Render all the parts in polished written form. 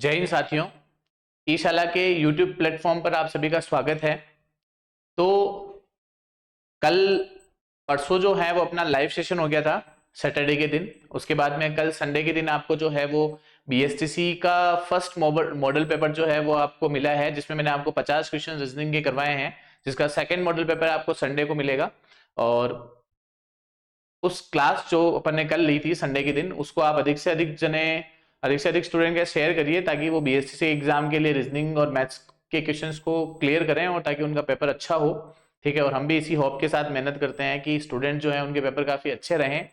जय हिंद साथियों। ई शाला के YouTube प्लेटफॉर्म पर आप सभी का स्वागत है। तो कल परसों जो है वो अपना लाइव सेशन हो गया था सैटरडे के दिन। उसके बाद में कल संडे के दिन आपको जो है वो BSTC का फर्स्ट मॉडल पेपर जो है वो आपको मिला है, जिसमें मैंने आपको 50 क्वेश्चन रीजनिंग के करवाए हैं, जिसका सेकंड मॉडल पेपर आपको संडे को मिलेगा। और उस क्लास जो अपन ने कल ली थी संडे के दिन, उसको आप अधिक से अधिक स्टूडेंट के शेयर करिए, ताकि वो BSTC एग्जाम के लिए रीजनिंग और मैथ्स के क्वेश्चंस को क्लियर करें और ताकि उनका पेपर अच्छा हो। ठीक है, और हम भी इसी होप के साथ मेहनत करते हैं कि स्टूडेंट जो है उनके पेपर काफी अच्छे रहें।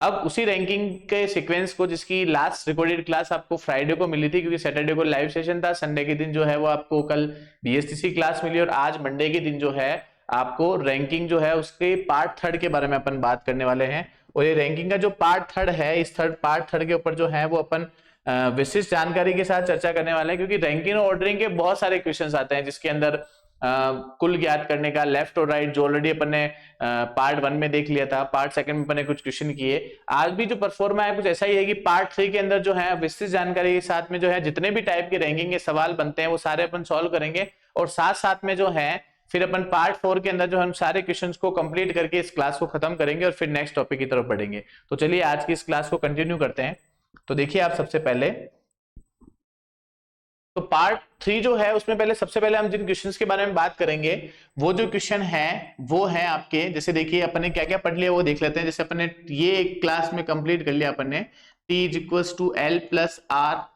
अब उसी रैंकिंग के सीक्वेंस को, जिसकी लास्ट रिकॉर्डेड क्लास आपको फ्राइडे को मिली थी, क्योंकि सैटरडे को लाइव सेशन था, संडे के दिन जो है वो आपको कल BSTC क्लास मिली, और आज मंडे के दिन जो है आपको रैंकिंग जो है उसके पार्ट थर्ड के बारे में अपन बात करने वाले हैं। और ये रैंकिंग का जो पार्ट थर्ड है, इस पार्ट थर्ड के ऊपर जो है वो अपन विशिष्ट जानकारी के साथ चर्चा करने वाले हैं, क्योंकि रैंकिंग और ऑर्डरिंग के बहुत सारे क्वेश्चंस आते हैं, जिसके अंदर कुल ज्ञात करने का लेफ्ट और राइट, जो ऑलरेडी अपन ने पार्ट 1 में देख लिया था, पार्ट 2 में अपन ने कुछ क्वेश्चन किए। आज भी जो परफॉर्मा है कुछ ऐसा ही है कि पार्ट 3 के अंदर जो है विस्तृत जानकारी के साथ में जो है जितने भी टाइप के रैंकिंग के सवाल बनते हैं वो सारे अपन सॉल्व करेंगे, और साथ साथ में जो है फिर अपन पार्ट 4 के अंदर जो हम सारे क्वेश्चंस को कंप्लीट करके इस क्लास को खत्म करेंगे और फिर नेक्स्ट टॉपिक की तरफ बढ़ेंगे। तो चलिए आज की इस क्लास को कंटिन्यू करते हैं। तो देखिए, आप सबसे पहले तो पार्ट 3 जो है उसमें सबसे पहले हम जिन क्वेश्चंस के बारे में बात करेंगे, वो जो क्वेश्चन है वो है आपके, जैसे देखिए अपन ने क्या क्या पढ़ लिया वो देख लेते हैं। जैसे अपन ने ये एक क्लास में कंप्लीट कर लिया अपन ने, T = L + R -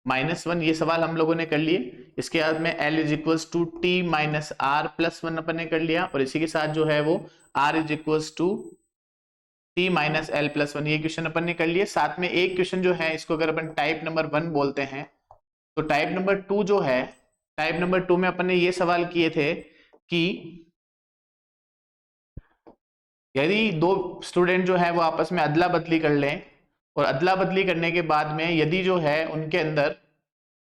1, ये सवाल हम लोगों ने कर लिए। इसके बाद में L = T - R + 1 अपन ने कर लिया, और इसी के साथ जो है वो R = T - L + 1, ये क्वेश्चन अपन ने कर लिए। साथ में एक क्वेश्चन जो है, इसको अगर अपन टाइप नंबर 1 बोलते हैं, तो टाइप नंबर 2 जो है, टाइप नंबर 2 में अपन ने ये सवाल किए थे कि यदि दो स्टूडेंट जो है वो आपस में अदला बदली कर लें, और अदला बदली करने के बाद में यदि जो है उनके अंदर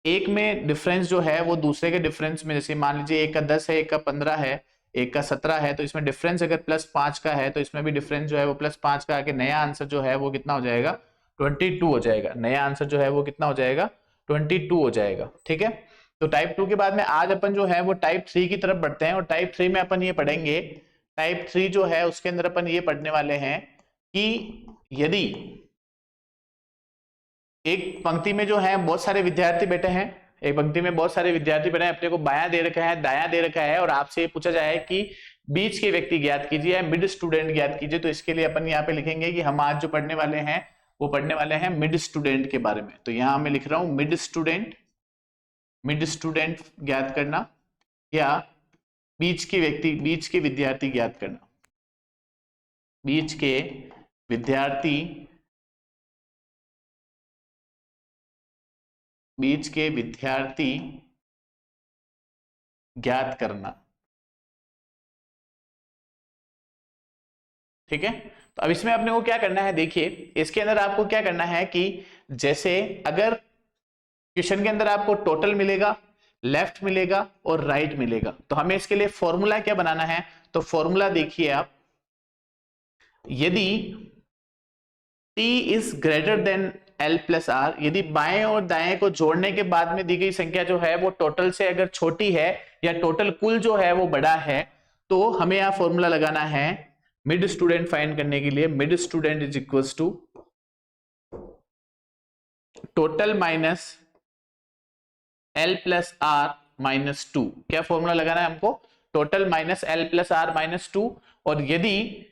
एक में डिफरेंस जो है वो दूसरे के डिफरेंस में, जैसे मान लीजिए एक का 10 है, एक का 15 है, एक का 17 है, तो इसमें डिफरेंस अगर +5 का है, तो इसमें भी डिफरेंस जो है वो +5 का आके नया आंसर जो है वो कितना हो जाएगा, 22 हो जाएगा। नया आंसर जो है वो कितना हो जाएगा, 22 हो जाएगा। ठीक है, तो टाइप 2 के बाद में आज अपन जो है वो टाइप 3 की तरफ बढ़ते हैं, और टाइप 3 में अपन ये पढ़ेंगे, टाइप 3 जो है उसके अंदर अपन ये पढ़ने वाले हैं कि यदि एक पंक्ति में जो है बहुत सारे विद्यार्थी बैठे हैं, एक पंक्ति में बहुत सारे विद्यार्थी बैठे हैं, अपने को बायां दे रखा है, दायां दे रखा है, और आपसे ये पूछा जाए कि बीच के व्यक्ति ज्ञात कीजिए, मिड स्टूडेंट ज्ञात कीजिए। तो इसके लिए अपन यहाँ पे लिखेंगे कि हम आज जो पढ़ने वाले हैं वो पढ़ने वाले हैं मिड स्टूडेंट के बारे में। तो यहाँ मैं लिख रहा हूं मिड स्टूडेंट ज्ञात करना, या बीच के विद्यार्थी ज्ञात करना, बीच के विद्यार्थी ज्ञात करना। ठीक है, तो अब इसमें अपने को क्या करना है, देखिए इसके अंदर आपको क्या करना है कि जैसे अगर क्वेश्चन के अंदर आपको टोटल मिलेगा, लेफ्ट मिलेगा और राइट मिलेगा, तो हमें इसके लिए फॉर्मूला क्या बनाना है। तो फॉर्मूला देखिए आप, यदि T > L + R, यदि बाएं और दाएं को जोड़ने के बाद में दी गई संख्या जो है वो टोटल से अगर छोटी है, या टोटल कुल जो है वो बड़ा है, तो हमें यहां फॉर्मूला लगाना है मिड स्टूडेंट फाइंड करने के लिए। Mid student = total minus L + R - 2। क्या फॉर्मूला लगाना है हमको, टोटल माइनस L + R - 2। और यदि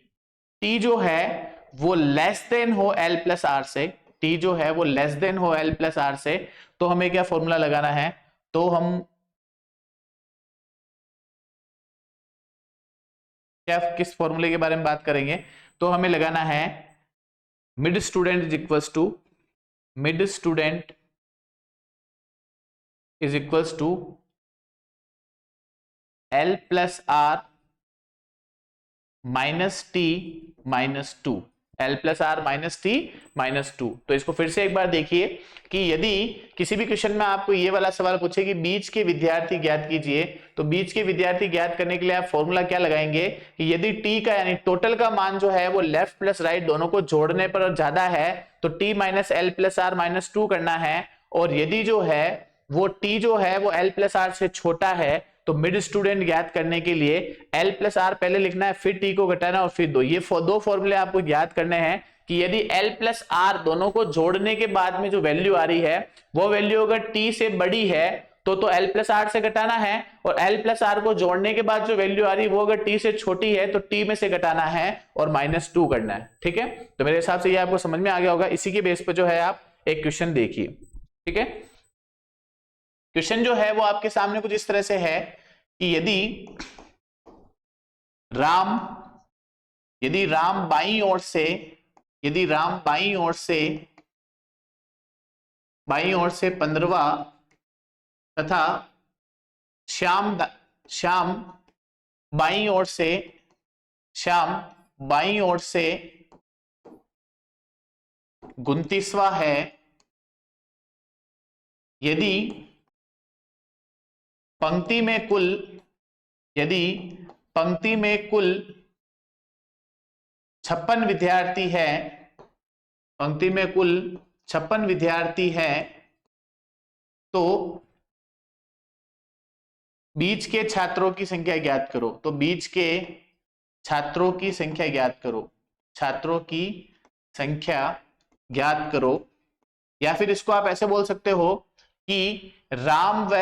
T जो है वो लेस देन हो L + R से, T जो है वो लेस देन हो L + R से, तो हमें क्या फॉर्मूला लगाना है, तो हम क्या किस फॉर्मूले के बारे में बात करेंगे, तो हमें लगाना है mid student = L + R - T - 2, L + R - T - 2। तो इसको फिर से एक बार देखिए कि यदि किसी भी क्वेश्चन में आपको ये वाला सवाल पूछे कि बीच के विद्यार्थी ज्ञात कीजिए, तो बीच के विद्यार्थी ज्ञात करने के लिए आप फॉर्मूला क्या लगाएंगे कि यदि T का यानी टोटल का मान जो है वो लेफ्ट प्लस राइट दोनों को जोड़ने पर ज्यादा है, तो T - L + R - 2 करना है, और यदि जो है वो t जो है वो l प्लस आर से छोटा है तो मिड स्टूडेंट ज्ञात करने के लिए l प्लस आर पहले लिखना है, फिर t को घटाना और फिर दो। ये दो फॉर्मूले आपको याद करने हैं कि यदि l प्लस आर दोनों को जोड़ने के बाद में जो वैल्यू आ रही है वो वैल्यू अगर t से बड़ी है तो l प्लस आर से घटाना है, और l प्लस आर को जोड़ने के बाद जो वैल्यू आ रही है वो अगर t से छोटी है तो t में से घटाना है और -2 करना है। ठीक है, तो मेरे हिसाब से ये आपको समझ में आ गया होगा। इसी के बेस पर जो है आप एक क्वेश्चन देखिए। ठीक है, क्वेश्चन जो है वो आपके सामने कुछ इस तरह से है कि यदि राम बाईं ओर से 15वां तथा श्याम बाईं ओर से 29वां है, यदि पंक्ति में कुल 56 विद्यार्थी है तो बीच के छात्रों की संख्या ज्ञात करो। या फिर इसको आप ऐसे बोल सकते हो कि राम व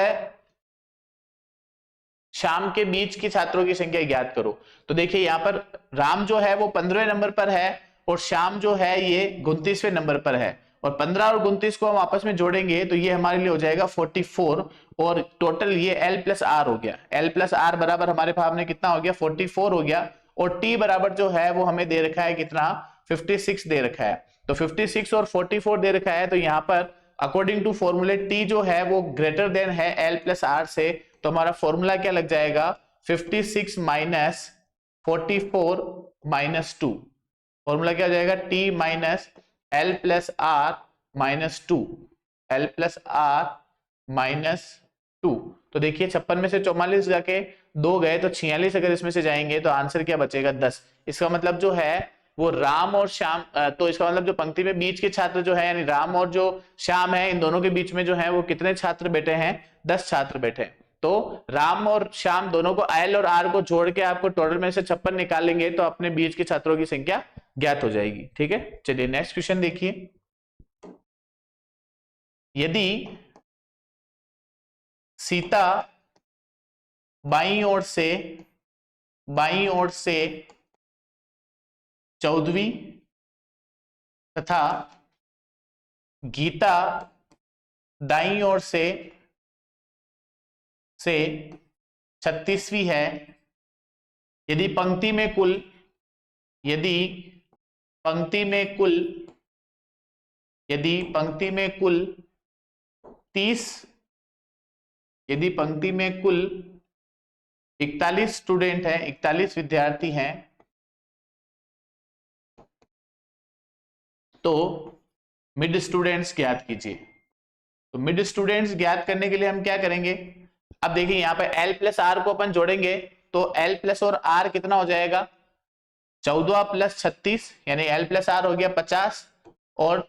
श्याम के बीच की छात्रों की संख्या ज्ञात करो। तो देखिए यहाँ पर राम जो है वो 15वें नंबर पर है और श्याम जो है ये 29वें नंबर पर है, और 15 और 29 को हम आपस में जोड़ेंगे तो ये हमारे लिए हो जाएगा 44, और टोटल ये l प्लस आर हो गया। l प्लस आर बराबर हमारे पास में कितना हो गया, 44 हो गया, और t बराबर जो है वो हमें दे रखा है कितना, 56 दे रखा है। तो 56 और 44 दे रखा है, तो यहाँ पर अकॉर्डिंग टू फॉर्मूले t जो है वो ग्रेटर देन है l प्लस आर से, तो हमारा फॉर्मूला क्या लग जाएगा, 56 माइनस 44 माइनस 2। फॉर्मूला क्या हो जाएगा, t minus l plus R minus 2, l plus R minus 2। तो देखिए 56 में से 44 जाके 2 गए तो 46, अगर इसमें से जाएंगे तो आंसर क्या बचेगा, 10। इसका मतलब जो है वो राम और श्याम, तो इसका मतलब जो पंक्ति में बीच के छात्र जो है यानी राम और जो श्याम है, इन दोनों के बीच में जो है वो कितने छात्र बैठे हैं, 10 छात्र बैठे हैं। तो राम और श्याम दोनों को l और r को जोड़ के आपको टोटल में से 56 निकालेंगे तो अपने बीच के छात्रों की संख्या ज्ञात हो जाएगी। ठीक है, चलिए नेक्स्ट क्वेश्चन देखिए। यदि सीता बाईं ओर से 14वीं तथा गीता दाईं ओर से 36वीं है, यदि पंक्ति में कुल 41 स्टूडेंट हैं, 41 विद्यार्थी हैं, तो मिड स्टूडेंट्स ज्ञात कीजिए। तो मिड स्टूडेंट्स ज्ञात करने के लिए हम क्या करेंगे, अब देखिए यहाँ पे l प्लस आर को अपन जोड़ेंगे तो l प्लस और r कितना हो जाएगा, 14 प्लस 36 यानी l प्लस आर हो गया 50, और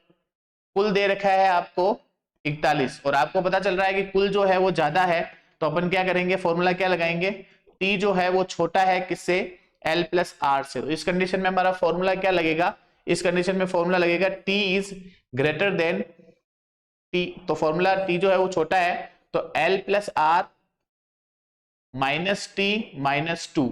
कुल दे रखा है आपको 41, और आपको पता चल रहा है कि कुल जो है वो ज्यादा है, तो अपन क्या करेंगे, फॉर्मूला क्या लगाएंगे, t जो है वो छोटा है किससे, l प्लस आर से। तो इस कंडीशन में हमारा फॉर्मूला क्या लगेगा, इस कंडीशन में फॉर्मूला लगेगा t is greater than t। तो फॉर्मूला t जो है वो छोटा है, तो l plus R minus T minus 2।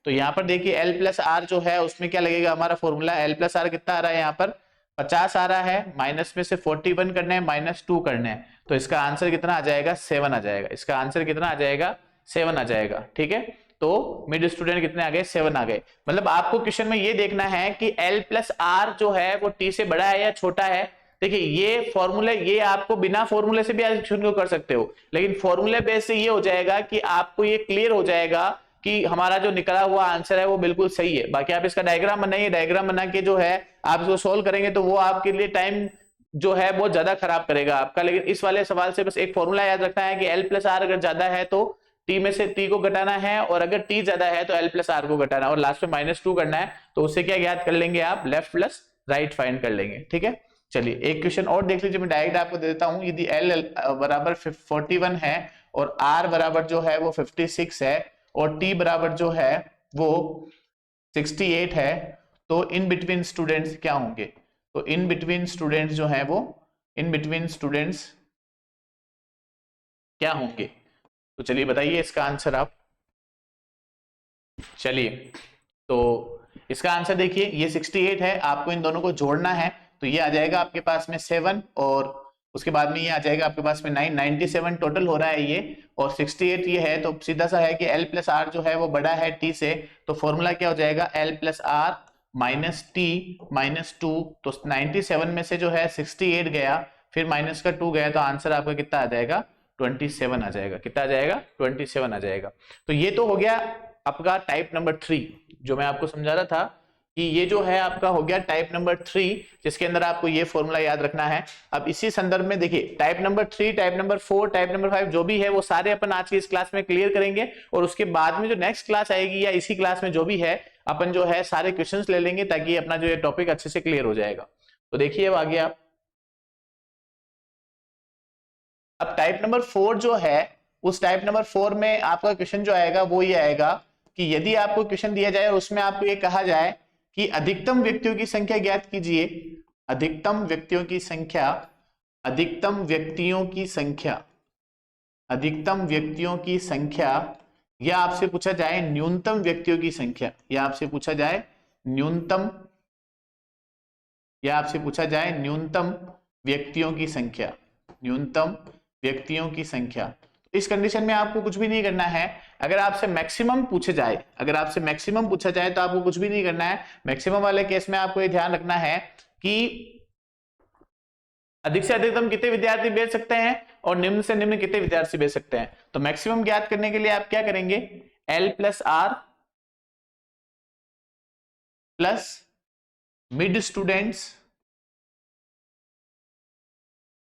तो यहाँ पर देखिए l प्लस आर जो है उसमें क्या लगेगा, हमारा फॉर्मूला l प्लस आर कितना आ रहा है, यहाँ पर 50 आ रहा है, माइनस में से 41 करना है, -2 करना है, तो इसका आंसर कितना आ जाएगा, 7 आ जाएगा। इसका आंसर कितना आ जाएगा, 7 आ जाएगा। ठीक है, तो मिड स्टूडेंट कितने आ गए, 7 आ गए। मतलब आपको क्वेश्चन में ये देखना है कि l प्लस आर जो है वो t से बड़ा है या छोटा है। देखिए ये फॉर्मूले, ये आपको बिना फॉर्मूले से भी आज शुरू कर सकते हो, लेकिन फॉर्मूले बेस से ये हो जाएगा कि आपको ये क्लियर हो जाएगा कि हमारा जो निकला हुआ आंसर है वो बिल्कुल सही है। बाकी आप इसका डायग्राम बनाइए, डायग्राम बना के जो है आप इसको सोल्व करेंगे तो वो आपके लिए टाइम जो है बहुत ज्यादा खराब करेगा आपका। लेकिन इस वाले सवाल से बस एक फॉर्मूला याद रखना है कि l प्लस आर अगर ज्यादा है तो t में से t को घटाना है, और अगर t ज्यादा है तो l प्लस आर को घटाना है, और लास्ट में -2 करना है। तो उससे क्या ज्ञात कर लेंगे आप, लेफ्ट प्लस राइट फाइंड कर लेंगे। ठीक है, चलिए एक क्वेश्चन और देख लीजिए, मैं डायरेक्ट आपको दे देता हूं। यदि L बराबर 41 है और R बराबर जो है वो 56 है और T बराबर जो है वो 68 है, तो इन बिटवीन स्टूडेंट्स क्या होंगे? तो इन बिटवीन स्टूडेंट्स जो है वो इन बिटवीन स्टूडेंट्स क्या होंगे? तो चलिए बताइए इसका आंसर आप। चलिए तो इसका आंसर देखिए, ये 68 है, आपको इन दोनों को जोड़ना है, तो ये आ जाएगा आपके पास में 7 और उसके बाद में ये आ जाएगा आपके पास में 9, 97 टोटल हो रहा है ये, और 68 ये है, तो सीधा सा है कि L प्लस आर जो है वो बड़ा है T से, तो फॉर्मूला क्या हो जाएगा? L plus R minus T minus 2, तो 97 में से जो है 68 गया, फिर माइनस का 2 गया, तो आंसर आपका कितना आ जाएगा? 27 आ जाएगा। कितना आ जाएगा? 27 आ जाएगा। तो ये तो हो गया आपका टाइप नंबर 3, जो मैं आपको समझा रहा था कि ये जो है आपका हो गया टाइप नंबर 3, जिसके अंदर आपको ये फॉर्मूला याद रखना है। अब इसी संदर्भ में देखिए, type number 3, type number 4, type number 5 जो भी है वो सारे अपन आज की इस क्लास में क्लियर करेंगे, और उसके बाद में जो नेक्स्ट क्लास आएगी या इसी क्लास में जो भी है अपन जो है सारे क्वेश्चंस ले लेंगे, ताकि अपना जो ये टॉपिक अच्छे से क्लियर हो जाएगा। तो देखिए अब आगे आप, अब टाइप नंबर 4 जो है, उस टाइप नंबर 4 में आपका क्वेश्चन जो आएगा वो ये आएगा कि यदि आपको क्वेश्चन दिया जाए और उसमें आपको ये कहा जाए कि अधिकतम व्यक्तियों की संख्या ज्ञात कीजिए, अधिकतम व्यक्तियों की संख्या, अधिकतम व्यक्तियों की संख्या, अधिकतम व्यक्तियों की संख्या, या आपसे पूछा जाए न्यूनतम व्यक्तियों की संख्या, या आपसे पूछा जाए न्यूनतम, या आपसे पूछा जाए न्यूनतम व्यक्तियों की संख्या, न्यूनतम व्यक्तियों की संख्या। इस कंडीशन में आपको कुछ भी नहीं करना है। अगर आपसे मैक्सिमम पूछे जाए, अगर आपसे मैक्सिमम पूछा जाए तो आपको कुछ भी नहीं करना है। मैक्सिमम वाले केस में आपको ये ध्यान रखना है कि अधिक से अधिकतम कितने विद्यार्थी भेज सकते हैं और निम्न से निम्न कितने विद्यार्थी भेज सकते हैं। तो मैक्सिमम ज्ञात करने के लिए आप क्या करेंगे? L plus R plus mid students,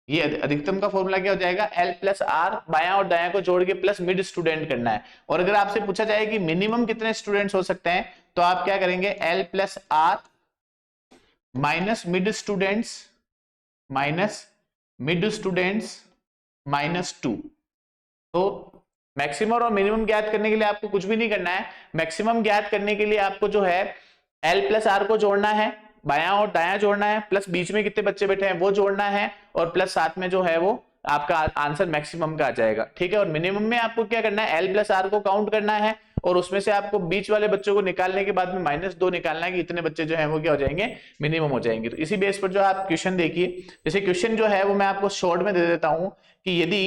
ये अधिकतम का फॉर्मूला क्या हो जाएगा? L प्लस आर, बायां और दायां को जोड़ के प्लस मिड स्टूडेंट करना है। और अगर आपसे पूछा जाए कि मिनिमम कितने स्टूडेंट्स हो सकते हैं, तो आप क्या करेंगे? L plus R minus mid students, minus mid students minus 2। तो मैक्सिमम और मिनिमम ज्ञात करने के लिए आपको कुछ भी नहीं करना है। मैक्सिमम ज्ञात करने के लिए आपको जो है L प्लस आर को जोड़ना है, बायां और दायां जोड़ना है, प्लस बीच में कितने बच्चे बैठे हैं वो जोड़ना है, और प्लस साथ में जो है वो आपका आंसर मैक्सिमम का आ जाएगा। ठीक है। और मिनिमम में आपको क्या करना है? L प्लस आर को काउंट करना है, और उसमें से आपको बीच वाले बच्चों को निकालने के बाद में -2 निकालना है कि इतने बच्चे जो है वो क्या हो जाएंगे? मिनिमम हो जाएंगे। तो इसी बेस पर जो आप क्वेश्चन देखिए, जैसे क्वेश्चन जो है वो मैं आपको शॉर्ट में दे देता हूं कि यदि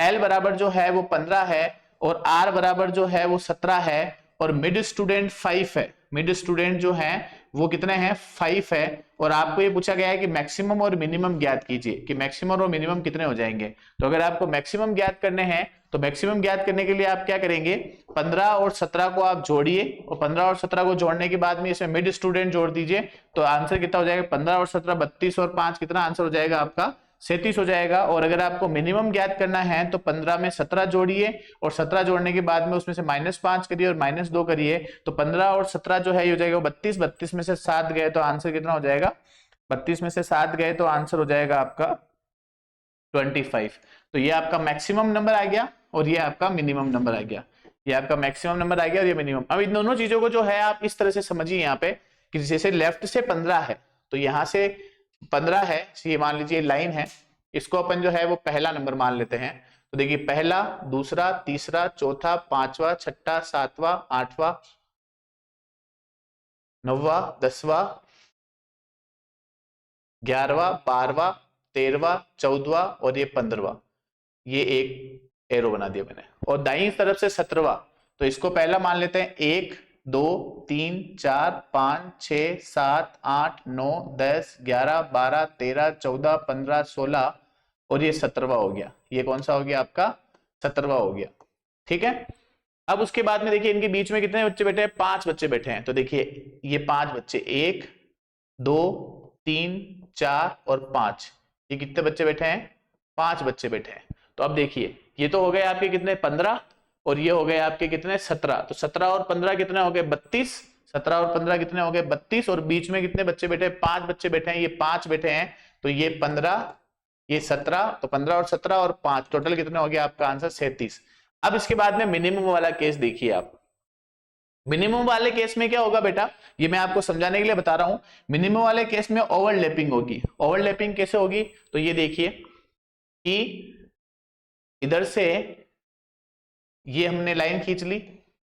L बराबर जो है वो 15 है और R बराबर जो है वो 17 है और मिड स्टूडेंट 5 है, मिड स्टूडेंट जो है वो कितने हैं? 5 है, और आपको ये पूछा गया है कि मैक्सिमम और मिनिमम ज्ञात कीजिए कि मैक्सिमम और मिनिमम कितने हो जाएंगे। तो अगर आपको मैक्सिमम ज्ञात करने हैं तो मैक्सिमम ज्ञात करने के लिए आप क्या करेंगे? 15 और 17 को आप जोड़िए, और 15 और 17 को जोड़ने के बाद में इसमें मिड स्टूडेंट जोड़ दीजिए, तो आंसर कितना हो जाएगा? 15 और 17 32 और 5 कितना आंसर हो जाएगा आपका? 37 हो जाएगा। और अगर आपको मिनिमम ज्ञात करना है तो 15 में 17 जोड़िए, और 17 जोड़ने के बाद में उसमें से -5 करिए और -2 करिए, तो 15 और 17 जो है ये हो जाएगा 32, 32 में से 7 गए तो आंसर कितना हो जाएगा? 32 में से 7 गए तो आंसर हो जाएगा आपका 25। तो ये आपका मैक्सिमम नंबर आ गया और ये आपका मिनिमम नंबर आ गया, ये आपका मैक्सिमम नंबर आ गया और ये मिनिमम। अब इन दोनों चीजों को जो है आप इस तरह से समझिए यहाँ पे कि जैसे लेफ्ट से 15 है तो यहाँ से 15 है, ये मान लीजिए लाइन है, इसको अपन जो है वो पहला नंबर मान लेते हैं। तो देखिए पहला, दूसरा, तीसरा, चौथा, पांचवा, छठा, सातवां, आठवां, नौवां, 10वां, 11वां, 12वां, 13वां, 14वां और ये 15वां, ये एक एरो बना दिया मैंने। और दाईं तरफ से 17वां, तो इसको पहला मान लेते हैं 1 2 3 4 5 6 7 8 9 10 11 12 13 14 15 16 और ये 17वां हो गया। ये कौन सा हो गया आपका? 17वां हो गया। ठीक है। अब उसके बाद में देखिए इनके बीच में कितने बच्चे बैठे हैं? 5 बच्चे बैठे हैं। तो देखिए ये 5 बच्चे, 1 2 3 4 और 5, ये कितने बच्चे बैठे हैं? 5 बच्चे बैठे हैं। तो अब देखिए ये तो हो गए आपके कितने? 15, और ये हो गए आपके कितने? 17। तो 17 और 15 कितने हो गए? 32। 17 और 15 कितने हो गए? 32, और बीच में कितने बच्चे बैठे हैं? 5 बच्चे बैठे हैं, ये 5 बैठे हैं। तो ये 15, ये 17, तो 15 और 17 और 5 टोटल कितने हो गया आपका आंसर 37। अब इसके बाद में मिनिमम वाला केस देखिए आप। मिनिमम वाले केस में क्या होगा बेटा, ये मैं आपको समझाने के लिए बता रहा हूं। मिनिमम वाले केस में ओवरलैपिंग होगी। ओवरलैपिंग कैसे होगी, तो ये देखिए कि इधर से ये हमने लाइन खींच ली,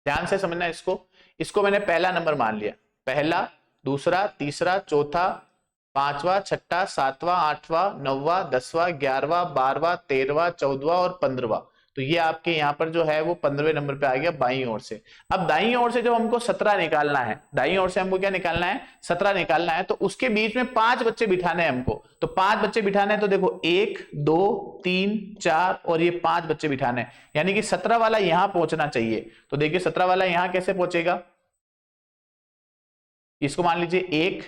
ध्यान से समझना इसको। इसको मैंने पहला नंबर मान लिया, पहला, दूसरा, तीसरा, चौथा, पांचवा, छठा, सातवां, आठवां, नौवां, 10वां, 11वां, 12वां, 13वां, 14वां और 15वां। तो ये आपके यहाँ पर जो है वो 15वें नंबर पे आ गया बाईं ओर से। अब दाईं ओर से जब हमको 17 निकालना है, दाईं ओर से हमको क्या निकालना है, 17 निकालना है, तो उसके बीच में 5 बच्चे बिठाने हैं हमको। तो 5 बच्चे बिठाने हैं, तो देखो 1 2 3 4 और ये 5 बच्चे बिठाने हैं, यानी कि 17 वाला यहां पहुंचना चाहिए। तो देखिए 17 वाला यहां कैसे पहुंचेगा, इसको मान लीजिए 1,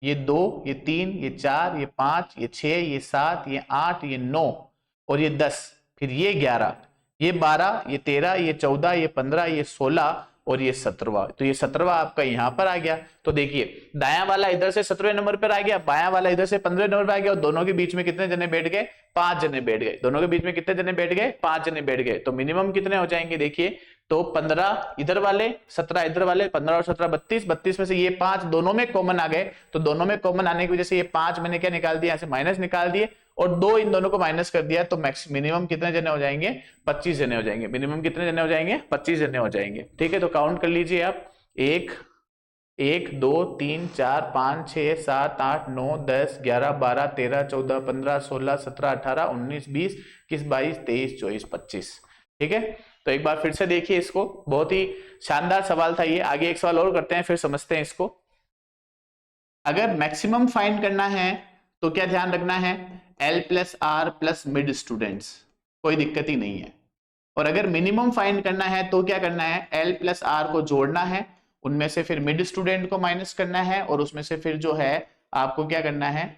ये 2, ये 3, ये 4, ये 5, ये 6, ये 7, ये 8, ये 9 और ये 10, फिर ये 11, ये 12, ये 13, ये 14, ये 15, ये 16 और ये 17वां। तो ये 17वां आपका यहां पर आ गया। तो देखिए दायां वाला इधर से 17वें नंबर पर आ गया, बायां वाला इधर से 15वें नंबर पर आ गया, और दोनों के बीच में कितने जने बैठ गए, 5 जने बैठ गए। दोनों के बीच में कितने जने बैठ गए, 5 जने बैठ गए। तो मिनिमम कितने हो जाएंगे देखिए, तो 15 इधर वाले, 17 इधर वाले, 15 और 17 32, 32 में से ये 5 दोनों में कॉमन आ गए। तो दोनों में कॉमन आने की वजह से ये 5 मैंने क्या निकाल दिया, ऐसे माइनस निकाल दिए, और 2 इन दोनों को माइनस कर दिया। तो मिनिमम कितने जने हो जाएंगे, 25 जने हो जाएंगे। मिनिमम कितने जने हो जाएंगे, 25 जने हो जाएंगे। ठीक है, तो काउंट कर लीजिए आप, 1 2 3 4 5 6 7 8 9 10 11 12 13 14 15 16 17 18 19 20 21 22 23 24 25। ठीक है, तो एक बार फिर से देखिए इसको, बहुत ही शानदार सवाल था ये। आगे एक सवाल और करते हैं, फिर समझते हैं इसको। अगर मैक्सिमम फाइंड करना है तो क्या ध्यान रखना है, L plus R plus mid students, कोई दिक्कत ही नहीं है। और अगर मिनिमम फाइंड करना है तो क्या करना है, L प्लस आर को जोड़ना है, उनमें से फिर मिड स्टूडेंट को माइनस करना है, और उसमें से फिर जो है आपको क्या करना है,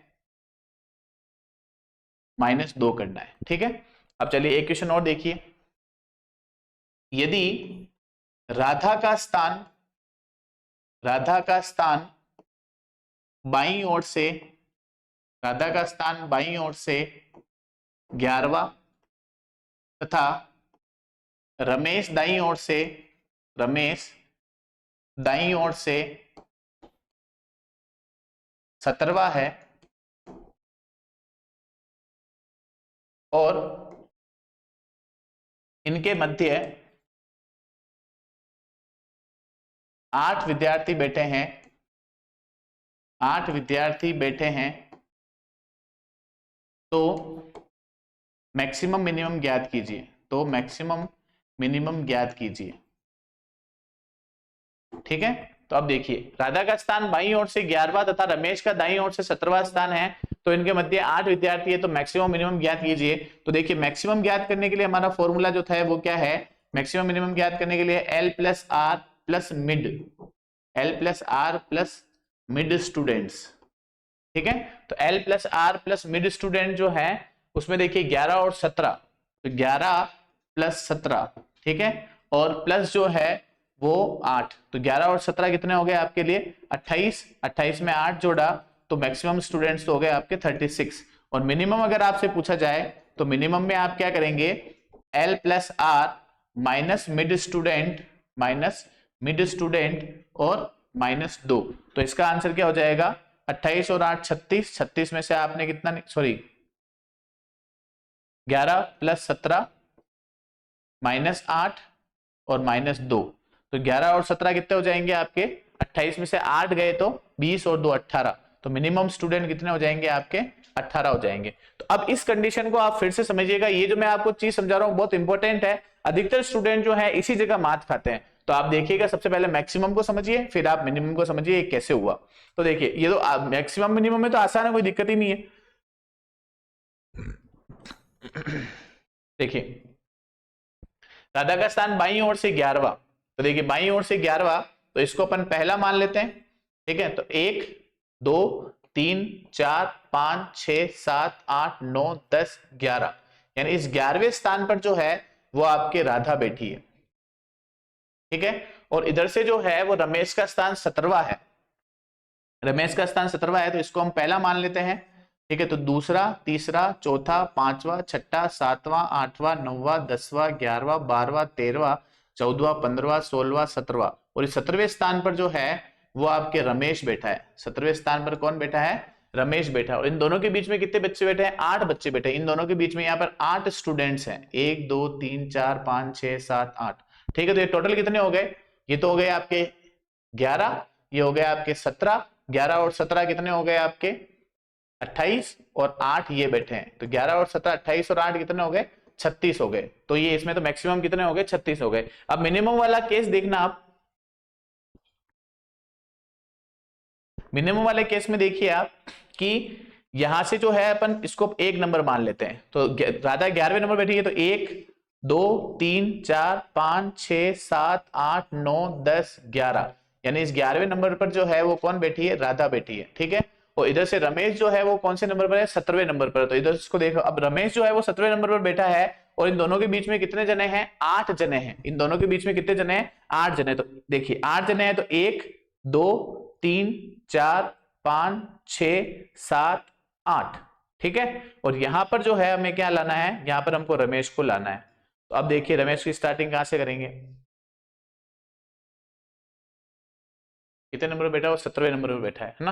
-2 करना है। ठीक है, अब चलिए एक क्वेश्चन और देखिए। यदि राधा का स्थान बाईं ओर से, राधा का स्थान बाईं ओर से 11वां तथा रमेश दाईं ओर से 17वां है, और इनके मध्य 8 विद्यार्थी बैठे हैं, तो मैक्सिमम मिनिमम ज्ञात कीजिए। ठीक है, तो अब देखिए राधा का स्थान बाईं ओर से 11वां तथा रमेश का दाईं ओर से 17वां स्थान है, तो इनके मध्य 8 विद्यार्थी है, तो मैक्सिमम मिनिमम ज्ञात कीजिए। तो देखिए मैक्सिमम ज्ञात करने के लिए हमारा फॉर्मूला जो था वो क्या है, मैक्सिमम मिनिमम ज्ञात करने के लिए L plus R plus mid students. ठीक है, तो L plus R plus mid student जो है उसमें देखिए 11 और 17, तो 11 प्लस 17, ठीक है, और प्लस जो है वो 8, तो 11 और 17 कितने हो गए आपके लिए 28, 28 में 8 जोड़ा तो मैक्सिमम स्टूडेंट्स तो हो गए आपके 36। और मिनिमम अगर आपसे पूछा जाए तो मिनिमम में आप क्या करेंगे, L plus R minus mid student और -2, तो इसका आंसर क्या हो जाएगा, 28 और 8 36, 36 में से आपने कितना, सॉरी 11 प्लस 17 -8 और -2, तो 11 और 17 कितने हो जाएंगे आपके, 28 में से 8 गए तो 20 और 2 18, तो मिनिमम स्टूडेंट कितने हो जाएंगे आपके 18 हो जाएंगे। तो अब इस कंडीशन को आप फिर से समझिएगा, ये जो मैं आपको चीज समझा रहा हूं बहुत इंपॉर्टेंट है। अधिकतर स्टूडेंट जो है इसी जगह मात खाते हैं। तो आप देखिएगा, सबसे पहले मैक्सिमम को समझिए, फिर आप मिनिमम को समझिए कैसे हुआ। तो देखिए ये तो मैक्सिमम मिनिमम में तो आसान है, कोई दिक्कत ही नहीं है। देखिए राधा का स्थान बाईं ओर से 11वां, तो देखिए बाईं ओर से 11वां, तो इसको अपन पहला मान लेते हैं। ठीक है, तो 1 2 3 4 5 6 7 8 9 10 11, यानी इस 11वें स्थान पर जो है वो आपके राधा बैठी है। ठीक है, और इधर से जो है वो रमेश का स्थान 17वां है। रमेश का स्थान 17वां है तो इसको हम पहला मान लेते हैं, ठीक है। तो दूसरा, तीसरा, चौथा, पांचवा, छठा, सातवां, आठवां, नौवां, 10वां, 11वां, 12वां, 13वां, 14वां, 15वां, 16वां, 17वां, और इस 17वें स्थान पर जो है वो आपके रमेश बैठा है। 17वें स्थान पर कौन बैठा है? रमेश बैठा है। और इन दोनों के बीच में कितने बच्चे बैठे हैं? 8 बच्चे बैठे हैं। इन दोनों के बीच में यहाँ पर 8 स्टूडेंट्स हैं, 1 2 3 4 5 6 7 8, ठीक है। तो ये टोटल कितने हो गए? ये तो हो गए आपके 11, ये हो गए आपके 17, 11 और 17 कितने हो गए आपके? 28, और 8 ये बैठे हैं, तो 11 और 17, 28 और 8 कितने हो गए? 36 हो गए। तो ये इसमें तो मैक्सिमम कितने हो गए? 36 हो गए। अब मिनिमम वाला केस देखना आप, मिनिमम वाले केस में देखिए आप कि यहां से जो है अपन इसको 1 नंबर मान लेते हैं, तो राधा 11वें नंबर बैठी है, तो 1 2 3 4 5 6 7 8 9 10 11, यानी इस 11वें नंबर पर जो है वो कौन बैठी है? राधा बैठी है, ठीक है। और इधर से रमेश जो है वो कौन से नंबर पर है? 17वें नंबर पर। तो इधर इसको देखो, अब रमेश जो है वो 17वें नंबर पर बैठा है, और इन दोनों के बीच में कितने जने हैं? 8 जने हैं। इन दोनों के बीच में कितने जने हैं? 8 जने। तो देखिए 8 जने हैं, तो 1 2 3 4 5 6 7 8, ठीक है। और यहां पर जो है हमें क्या लाना है? यहां पर हमको रमेश को लाना है। तो अब देखिए रमेश की स्टार्टिंग कहां से करेंगे? कितने नंबर पर बैठा है? वो 17वें नंबर पर बैठा है ना।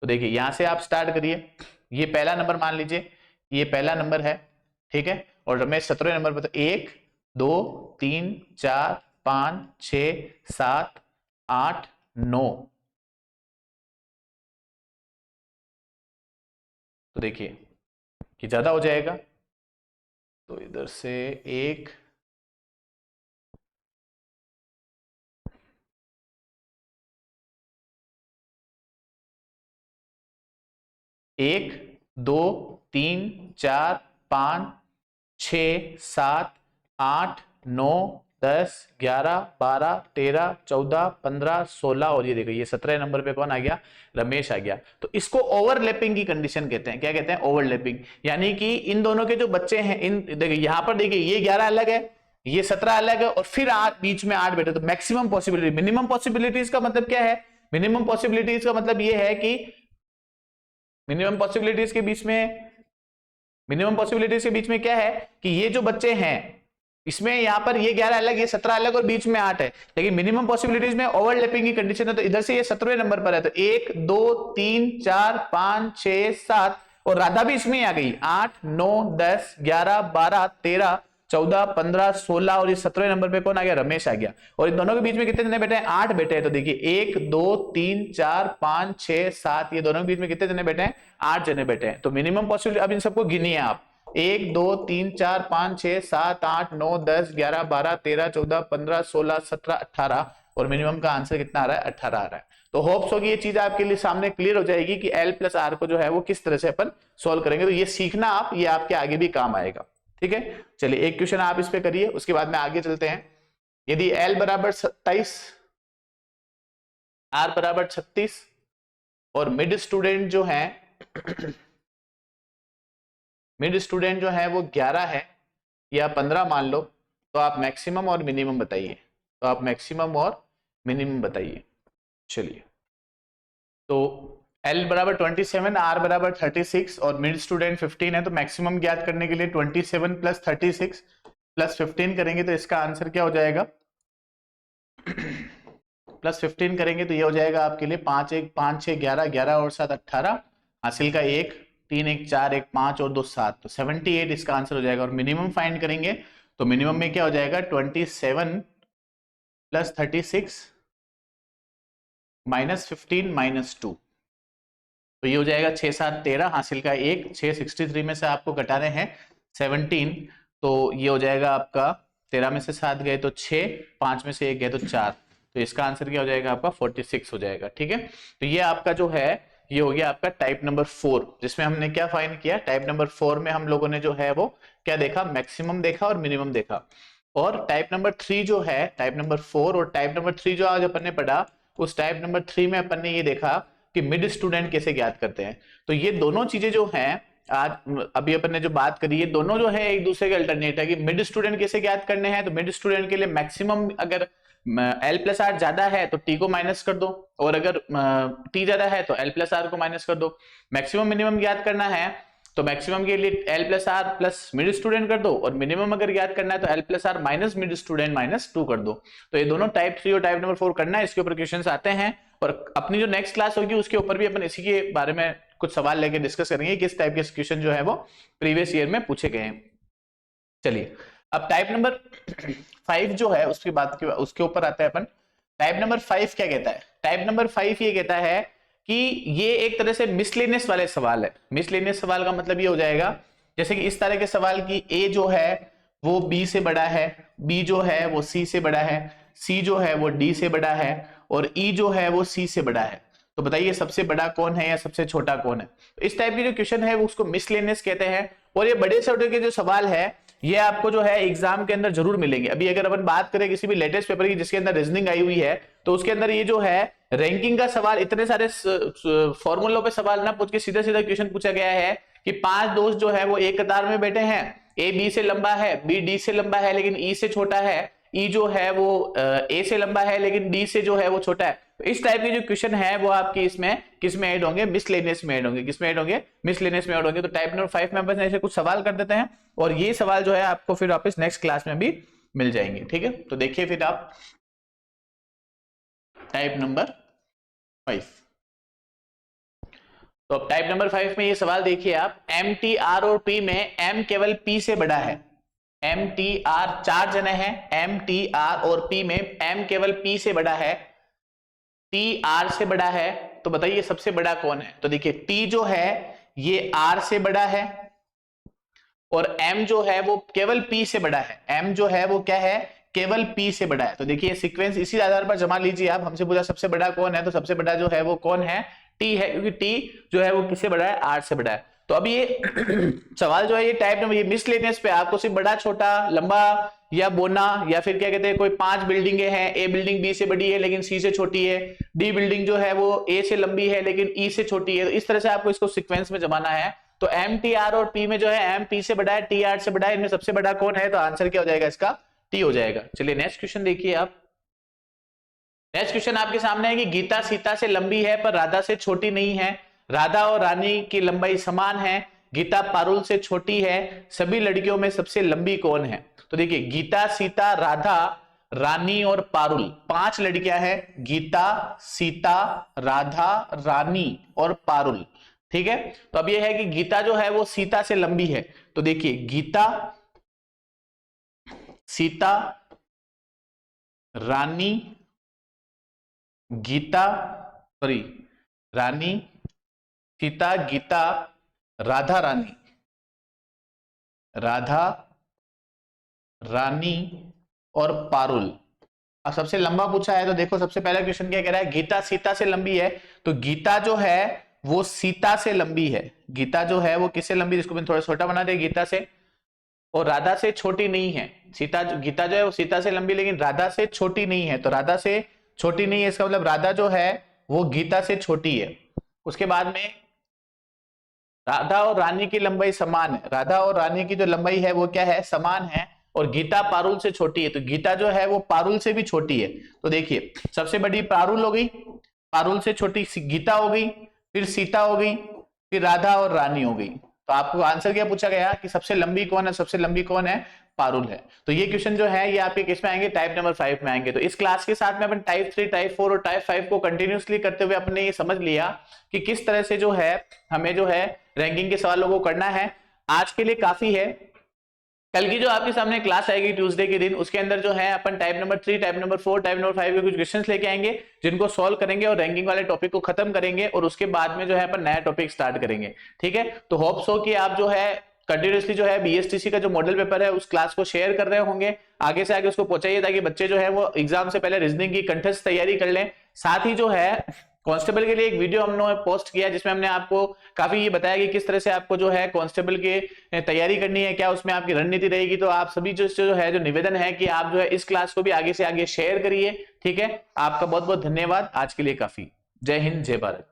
तो देखिए यहां से आप स्टार्ट करिए, ये पहला नंबर मान लीजिए, ये पहला नंबर है, ठीक है। और रमेश 17वें नंबर पर, तो 1 2 3 4 5 6 7 8 9। तो देखिए कि ज्यादा हो जाएगा, तो इधर से 1 1 2 3 4 5 6 7 8 9 10 11 12 13 14 15 16, और ये देखो ये 17 नंबर पे कौन आ गया? रमेश आ गया। तो इसको ओवरलैपिंग की कंडीशन कहते हैं। क्या कहते हैं? ओवरलैपिंग। यानी कि इन दोनों के जो बच्चे हैं, इन देखिए यहां पर देखिए ये 11 अलग है, ये 17 अलग है, और फिर 8 बीच में 8 बैठे। तो मैक्सिमम पॉसिबिलिटी, मिनिमम पॉसिबिलिटीज का मतलब क्या है? मिनिमम पॉसिबिलिटीज का मतलब ये है कि मिनिमम पॉसिबिलिटीज के बीच में, मिनिमम पॉसिबिलिटीज के बीच में क्या है कि ये जो बच्चे हैं इसमें यहां पर ये 11 अलग, ये 17 अलग, और बीच में 8 है। लेकिन मिनिमम पॉसिबिलिटीज में ओवरलैपिंग की कंडीशन है, तो इधर से ये 17वें नंबर पर है, तो 1 2 3 4 5 6 7, और राधा भी इसमें आ गई, 8 9 10 11 12 13 14 15 16, और ये 17वें नंबर पे कौन आ गया? रमेश आ गया। और इन दोनों के बीच में कितने जने बैठे हैं? 8 बैठे हैं। तो देखिए 1 2 3 4 5 6 7, ये दोनों के बीच में कितने जने बैठे हैं? 8 जने बैठे हैं। तो मिनिमम पॉसिबिलिटी, अब इन सबको गिनिए आप, 1 2 3 4 5 6 7 8 9 10 11 12 13 14 15 16 17 18, और मिनिमम का आंसर कितना आ रहा है? 18 आ रहा है। तो होप्स होगी ये चीज आपके लिए सामने क्लियर हो जाएगी कि L प्लस R को जो है वो किस तरह से अपन सोल्व करेंगे। तो ये सीखना आप, ये आपके आगे भी काम आएगा, ठीक है। चलिए एक क्वेश्चन आप इस पे करिए, उसके बाद में आगे चलते हैं। यदि L बराबर 27, R बराबर 36, और मिड स्टूडेंट जो है मिड स्टूडेंट जो है वो 11 है या 15 मान लो, तो आप मैक्सिमम और मिनिमम बताइए। तो आप मैक्सिमम और मिनिमम बताइए। चलिए, तो L बराबर 27, R बराबर 36, और मिड स्टूडेंट 15 है, तो मैक्सिमम ज्ञात करने के लिए 27 प्लस 36 प्लस 15 करेंगे, तो इसका आंसर क्या हो जाएगा? प्लस 15 करेंगे तो ये हो जाएगा आपके लिए 5 1 5 6 11 11 और 7 18, हासिल का 1 3 1 4 1 5 और 2 7, तो 78 इसका आंसर हो जाएगा। और मिनिमम फाइंड करेंगे तो मिनिमम में क्या हो जाएगा? 27 प्लस 36 माइनस 15 माइनस 2, तो ये हो जाएगा 6 7 13, हासिल का 1, 6 63 में से आपको घटाने हैं 17, तो ये हो जाएगा आपका 13 में से 7 गए तो 6, 5 में से 1 गए तो 4, तो इसका आंसर क्या हो जाएगा? आपका 46 हो जाएगा, ठीक है। तो ये आपका जो है ये हो गया आपका टाइप नंबर 4, जिसमें हमने क्या फाइंड किया? टाइप नंबर 4 में हम लोगों ने जो है वो क्या देखा? मैक्सिमम देखा और मिनिमम देखा। और टाइप नंबर 3 जो है, टाइप नंबर 4 और टाइप नंबर 3 जो आज अपन ने पढ़ा, उस टाइप नंबर 3 में अपन ने ये देखा कि मिड स्टूडेंट कैसे ज्ञात करते हैं। तो ये दोनों चीजें जो हैं आज अभी अपन ने जो बात करी, ये दोनों जो है एक दूसरे के अल्टरनेट है कि मिड स्टूडेंट कैसे ज्ञात करने हैं। तो मिड स्टूडेंट के लिए मैक्सिमम अगर एल प्लस आर ज्यादा है तो टी को माइनस कर दो, और अगर टी ज्यादा है तो एल प्लस आर को माइनस कर दो। मैक्सिमम मिनिमम याद करना है तो मैक्सिमम के लिए L plus R plus mid student कर दो, और मिनिमम अगर याद करना है तो L plus R minus mid student minus 2 कर दो। तो ये दोनों टाइप 3 और टाइप नंबर 4 करना है, इसके ऊपर क्वेश्चंस आते हैं, और अपनी जो नेक्स्ट क्लास होगी उसके ऊपर भी अपन इसी के बारे में कुछ सवाल लेके डिस्कस करेंगे, किस टाइप के क्वेश्चन जो है वो प्रीवियस ईयर में पूछे गए हैं। चलिए अब टाइप नंबर 5 जो है उसकी बात की उसके ऊपर आता है अपन। टाइप नंबर 5 क्या कहता है? टाइप नंबर 5 ये कहता है कि ये एक तरह से मिसलेनियस वाले सवाल है। मिसलेनियस सवाल का मतलब ये हो जाएगा जैसे कि इस तरह के सवाल की ए जो है वो बी से बड़ा है, बी जो है वो सी से बड़ा है, सी जो है वो डी से बड़ा है, और ई जो है वो सी से बड़ा है। तो बताइए सबसे बड़ा कौन है या सबसे छोटा कौन है? तो इस टाइप के जो क्वेश्चन है वो उसको मिसलेनियस कहते हैं। और ये बड़े छोटे के जो सवाल है ये आपको जो है एग्जाम के अंदर जरूर मिलेंगे। अभी अगर अपन बात करें किसी भी लेटेस्ट पेपर की जिसके अंदर रीजनिंग आई हुई है तो उसके अंदर ये जो है रैंकिंग का सवाल, इतने सारे फॉर्मूलों पे सवाल ना पूछ के सीधा सीधा क्वेश्चन पूछा गया है कि 5 दोस्त जो है वो एक कतार में बैठे हैं, ए बी से लंबा है, बी डी से लंबा है लेकिन ई से छोटा है, ई जो है वो ए से लंबा है लेकिन डी से जो है वो छोटा है। तो इस टाइप के जो क्वेश्चन है वो आपकी इसमें किसमें ऐड होंगे? मिसलेनियस में ऐड होंगे। किसमें ऐड होंगे? मिसलेनियस में ऐड होंगे। तो टाइप नंबर 5 में अपन ऐसे कुछ सवाल कर देते हैं, और ये सवाल जो है आपको फिर वापस नेक्स्ट क्लास में भी मिल जाएंगे। ठीक है, तो देखिए फिर आप टाइप नंबर 5। तो अब टाइप नंबर 5 में ये सवाल देखिए आप, एम टी आर और पी में एम केवल पी से बड़ा है। एम टी आर 4 जने हैं, एम टी आर और पी में एम केवल पी से बड़ा है, टी आर से बड़ा है। तो बताइए सबसे बड़ा कौन है? तो देखिए टी जो है ये आर से बड़ा है, और एम जो है वो केवल पी से बड़ा है। एम जो है वो क्या है? केवल पी से बड़ा है। तो देखिए सीक्वेंस इसी आधार पर जमा लीजिए आप। हमसे पूछा सबसे बड़ा कौन है, तो सबसे बड़ा जो है वो कौन है? टी है, क्योंकि टी जो है वो किससे बड़ा है? आर से बड़ा है। तो अब ये सवाल जो है ये टाइप नंबर, ये मिसलेनियस पे आपको सिर्फ बड़ा छोटा लंबा या बोना, या फिर क्या कहते हैं कोई 5 बिल्डिंगें हैं, ए बिल्डिंग बी से बड़ी है लेकिन सी से छोटी है, डी बिल्डिंग जो है वो ए से लंबी है लेकिन ई से छोटी है। तो इस तरह से आपको इसको सीक्वेंस में जमाना है। तो एम टी आर और पी में जो है एम पी से बड़ा है, टी आर से बड़ा है, इनमें सबसे बड़ा कौन है? तो आंसर क्या हो जाएगा इसका? टी हो जाएगा। चलिए नेक्स्ट क्वेश्चन देखिए आप। नेक्स्ट क्वेश्चन आपके सामने है कि गीता सीता से लंबी है पर राधा से छोटी नहीं है, राधा और रानी की लंबाई समान है, गीता पारुल से छोटी है, सभी लड़कियों में सबसे लंबी कौन है? तो देखिए गीता सीता राधा रानी और पारुल 5 लड़कियां हैं, गीता सीता राधा रानी और पारुल। ठीक है, तो अब यह है कि गीता जो है वो सीता से लंबी है। तो देखिए गीता सीता रानी गीता सॉरी रानी सीता गीता राधा रानी, राधा रानी और पारुल। अब सबसे लंबा पूछा है तो देखो सबसे पहला क्वेश्चन क्या कह रहा है? गीता सीता से लंबी है, तो गीता जो है वो सीता से लंबी है। गीता जो है वो किससे लंबी? जिसको मैंने थोड़ा छोटा बना दिया, गीता से, और राधा से छोटी नहीं है। सीता गीता जो है वो सीता से लंबी लेकिन राधा से छोटी नहीं है। तो राधा से छोटी नहीं है इसका मतलब राधा जो है वो गीता से छोटी है। उसके बाद में राधा और रानी की लंबाई समान है, राधा और रानी की जो लंबाई है वो क्या है? समान है, और गीता पारुल से छोटी है। तो गीता जो है वो पारुल से भी छोटी है। तो देखिए सबसे बड़ी पारुल हो गई, पारुल से छोटी गीता हो गई, फिर सीता हो गई, फिर राधा और रानी हो गई। तो आपको आंसर क्या पूछा गया कि सबसे लंबी कौन है? सबसे लंबी कौन है? पारुल है। तो ये क्वेश्चन जो है ये आपके किस में आएंगे? टाइप नंबर 5 में आएंगे। तो इस क्लास के साथ में अपन टाइप 3 टाइप 4 और टाइप 5 को कंटिन्यूसली करते हुए अपने ये समझ लिया कि किस तरह से जो है हमें जो है रैंकिंग के सवालों को करना है। आज के लिए काफी है। कल की जो आपके सामने क्लास आएगी ट्यूसडे के दिन, उसके अंदर जो है अपन type number 3 type number 4 type number 5 के कुछ क्वेश्चंस लेके आएंगे जिनको सॉल्व करेंगे और रैंकिंग वाले टॉपिक को खत्म करेंगे, और उसके बाद में जो है अपन नया टॉपिक स्टार्ट करेंगे। ठीक है, तो होप सो कि आप जो है कंटिन्यूसली जो है बीएसटीसी का जो मॉडल पेपर है उस क्लास को शेयर कर रहे होंगे, आगे से आगे उसको पहुंचाइए ताकि बच्चे जो है वो एग्जाम से पहले रीजनिंग की कंठस्थ तैयारी कर लें। साथ ही जो है कांस्टेबल के लिए एक वीडियो हमने पोस्ट किया जिसमें हमने आपको काफी ये बताया कि किस तरह से आपको जो है कांस्टेबल की तैयारी करनी है, क्या उसमें आपकी रणनीति रहेगी। तो आप सभी जो है जो निवेदन है कि आप जो है इस क्लास को भी आगे से आगे शेयर करिए। ठीक है, आपका बहुत बहुत धन्यवाद। आज के लिए काफी। जय हिंद, जय भारत।